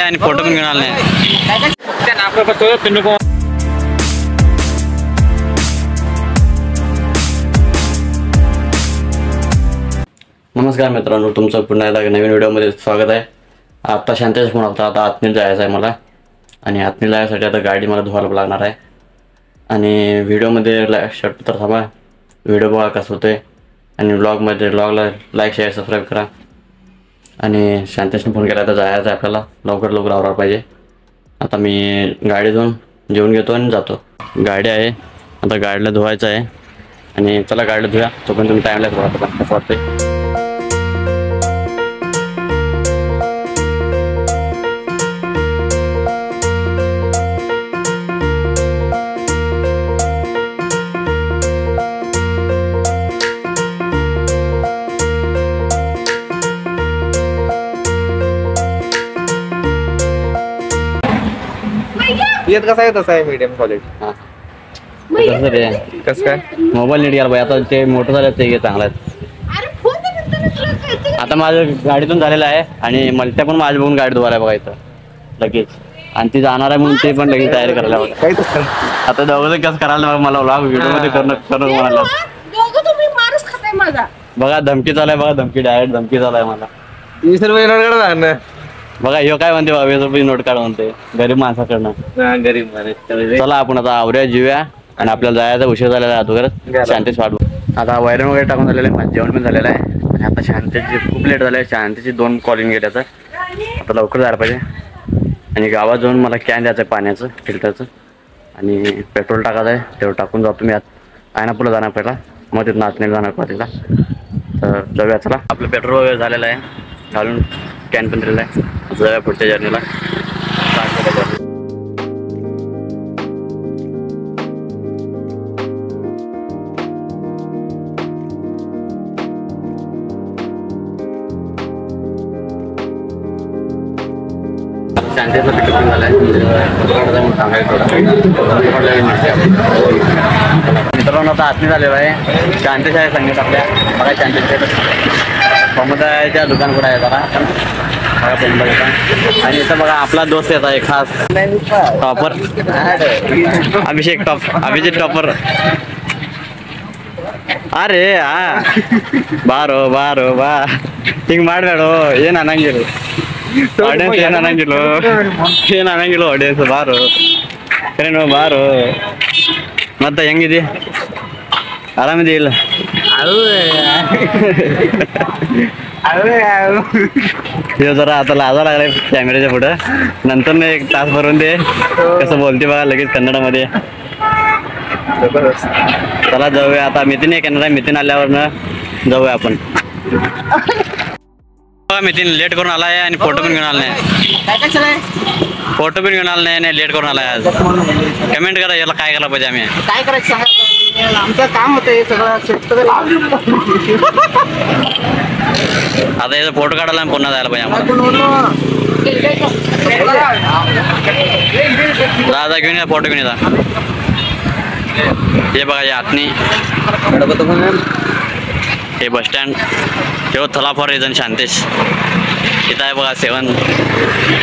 आणि फोटो पण घेऊन आला नाही. नमस्कार मित्रांनो, तुमचं पुन्हा एकदा नवीन व्हिडिओमध्ये स्वागत आहे. आता शांतेश फोन होता. आता आतनीला जायचं आहे मला आणि आतनीला जायसाठी आता गाडी मला धुवायला लागणार आहे. आणि व्हिडिओमध्ये शर्ट तर थांबा, व्हिडिओ बघा कसं होतं आहे. आणि व्लॉगला लाईक शेअर सबस्क्राईब करा. आणि शांतेशने फोन केला तर जायचं आहे आपल्याला, लवकर आवरायला पाहिजे. आता मी गाडी धुवून जेवून घेतो आणि जातो. गाडी आहे आता, गाडीला धुवायचं आहे. आणि चला गाडीला धुया, तोपर्यंत तुम्ही टाईमला बघा कसं वाटतंय. येत कसा आहे तसा आहे मीडियम क्वालिटी. हां कसं रे, कसं काय मोबाईल नीट घ्यायला पाहिजे. आता ते मोठं झालं ते चांगलं आहे. आता माझं गाडीतून झालेलं आहे आणि मला पण माझ्या बघून गाडी धुवायला बघायचं लगेच. आणि ती जाणार आहे म्हणून ते पण लगेच तयारी करायला बघा. आता दोघं कसं करायला मला व्लॉग व्हिडिओमध्ये करणं म्हणाला. बघा धमकी चालू बघा, धमकी डायरेक्ट धमकी चालू आहे मला. 20 रुपये नोट काढा. बघा ह्यो काय म्हणते, 20 रुपये नोट काढ म्हणते गरीब माणसाकडनं. गरीब माणूस. चला आपण आता आवऱ्या जीव्या आणि आपल्याला जायचा उशीर झालेला आहे. अगोदर शांतीच वाढवू. आता वैरण वगैरे टाकून झालेलं आहे, जेवण पण झालेलं आहे. आणि आता शांतीची खूप लेट झालं आहे. शांतीची 2 कॉलिंग गेले. आता लवकर जायला पाहिजे. आणि गावात जाऊन मला कॅन द्यायचं आहे पाण्याचं फिल्टरचं. आणि पेट्रोल टाकायचं आहे, तेवढं टाकून जातो मी. आता आयनापूरला जाणार पहिला, मग तिथं नाचण्याला जाणार कॉलेजला. तर जाऊया चला. आपलं पेट्रोल वगैरे झालेलं आहे, घालून कॅन पण दिलेला आहे. जाऊया पुढच्या जर्नीला. शांतीचा पिकअप पण झाला आहे. मित्रांनो आता आतनी झालेलं आहे. शांतीच आहे संगीत आपल्या. बघा शांतीचे पमदाच्या दुकान कुठं आहे जरा बघा, पमदा दुकान. आणि इथं बघा आपला दोस्त येत आहे खास टॉपर अभिषेक टॉपर. अरे हा ಬಾರೋ ಬಾ ಹಿಂಗ್ ಮಾಡ್ಬೇಡೋ. ಏನ್ ಅನ್ನಂಗಿಲ್ಲ ಆಡಿಯನ್ಸ್, ಏನ್ ಅನ್ನಂಗಿಲ್ಲ ಆಡಿಯನ್ಸ್. ಬಾರೋ ಕರೆನೋ ಬಾರೋ. ಮತ್ತೆ ಹೆಂಗಿದಿ, ಆರಾಮಿದಿ ಇಲ್ಲ? हे जरा आता लाजा लागलाय कॅमेऱ्याच्या पुढं. नंतर ना 1 तास भरून दे कसं बोलते बघा लगेच कन्नडमध्ये. चला जाऊया आता. मितीन आहे कॅनडा, मितीन आल्यावर ना जाऊया आपण. मितीन लेट करून आला आहे आणि फोटो पण घेऊन आला नाही. फोटो पण घेऊन आला नाही आणि लेट करून आलाय आज. कमेंट करा याला काय करायला पाहिजे. आम्ही काय करायचं सांगा, आमचं काम होतं हे सगळं. आता याचा फोटो काढायला पुन्हा जायला पाहिजे आम्हाला. दादा घेऊन या, फोटो घेऊन येता. हे बघा या आतनी, हे बस स्टँड. हे थलाफॉर रिजन शांतेश. इथं आहे बघा 7.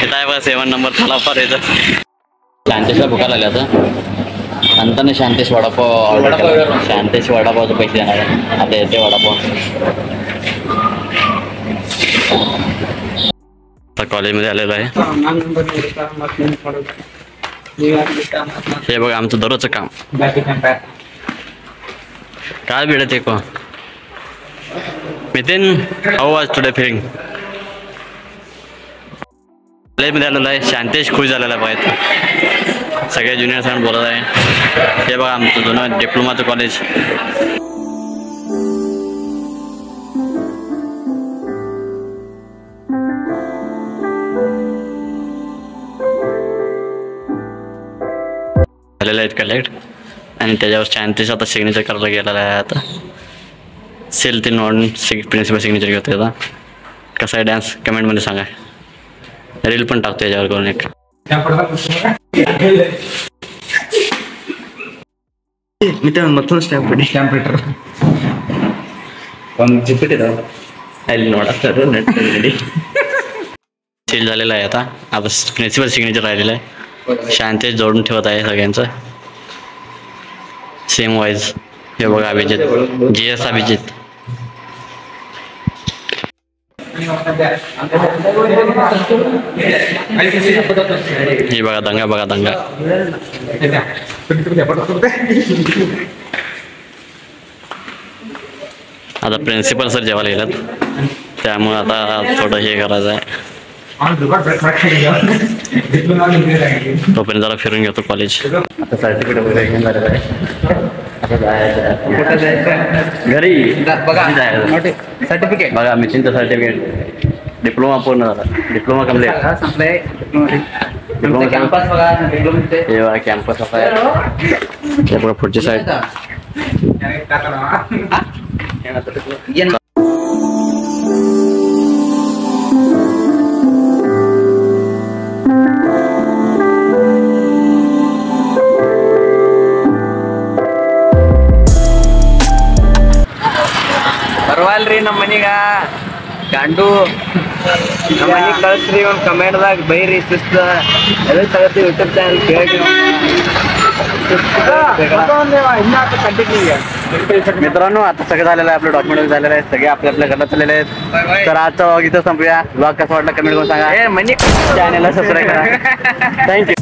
इथं आहे बघा 7 नंबर थलाफॉर रिजन. शांतेशला भुका लागल्या आता. नंतर शांतेश वडापाव ऑर्डर केला. शांतेश वडापावचे पैसे देणार आहे. आता येते वडापाव. आता कॉलेजमध्ये आलेलो आहे. हे बघा आमचं दररोजचं काम. काय भेटत को मितीन, हाऊ वाज टुडे फिलिंग? कॉलेजमध्ये आलेलो आहे. शांतेश खुश झालेला आहे. सगळ्या ज्युनियर्सांना बोलत आहे. हे बघा आमचं जुनं डिप्लोमाचं कॉलेज. झालेलं आहेत कलेक्ट. आणि त्याच्यावर शांतीश आता सिग्नेचर करायला गेलेला आहे. आता सेल ते नॉन प्रिन्सिपल सिग्नेचर घेतो. आता कसा आहे डान्स कमेंटमध्ये सांगा. रील पण टाकतो याच्यावर करून एक. मತ್ತೊಂದು ಸ್ಟ್ಯಾಂಪ್ ಇಟ್ಟರು ಒಂದು ಜಿಪ್ಪಿಟ್ಟಿದ್ದಾವೆ ಅಲ್ಲಿ ನೋಡಕ್ತಾರೆ ನೆಟ್ ರೆಡಿ सील झालेलं आहे. आता प्रिन्सिपल सिग्नेचर राहिलेलं आहे. शांतेश जोडून ठेवत आहे सगळ्यांचं सेम वाईज. हे बघा अभिजित, GS अभिजित. हे बघा दंगा, बघा दंगा. आता प्रिन्सिपल सर जेवायला गेलात, त्यामुळे आता थोडं हे करायचं आहे. तोपर्यंत जरा फिरून घेतो कॉलेज. आता सर्टिफिकेट वगैरे घेऊन झालेलं आहे. आता जायचं घरी. बघा सर्टिफिकेट, बघा मिशीनचं सर्टिफिकेट. डिप्लोमा पूर्ण झाला, डिप्लोमा कम्प्लीट. डिप्लोमा कॅम्पस बघा, हे बघा कॅम्पस आहे. हे बघा पुढची साईड. ಬರ್ವಲ್ರಿ ನಮ್ಮ ಮನಿಗ ಗಂಡು ನಮ್ಮ ಮನಿಗೆ ಕಳಿಸ್ರಿ. ಒಂದು ಕಮೆಂಟ್ದಾಗ ಬೈರಿ ಶಿಸ್ತ ಎದಕ್ಕೆ ತಗತ್ತೀವಿ ಯೂಟ್ಯೂಬ್ ಚಾನಲ್ ಕೇಳಿ. मित्रांनो आता सगळं झालेलं आहे, आपलं डॉक्युमेंट झालेलं आहे, सगळे आपल्या घरात चाललेले आहेत. तर आजचा व्लॉग इथं संपूया. व्लॉग कसा वाटला कमेंट करून सांगा. मनी चॅनलला सबस्क्राईब करा. थँक्यू.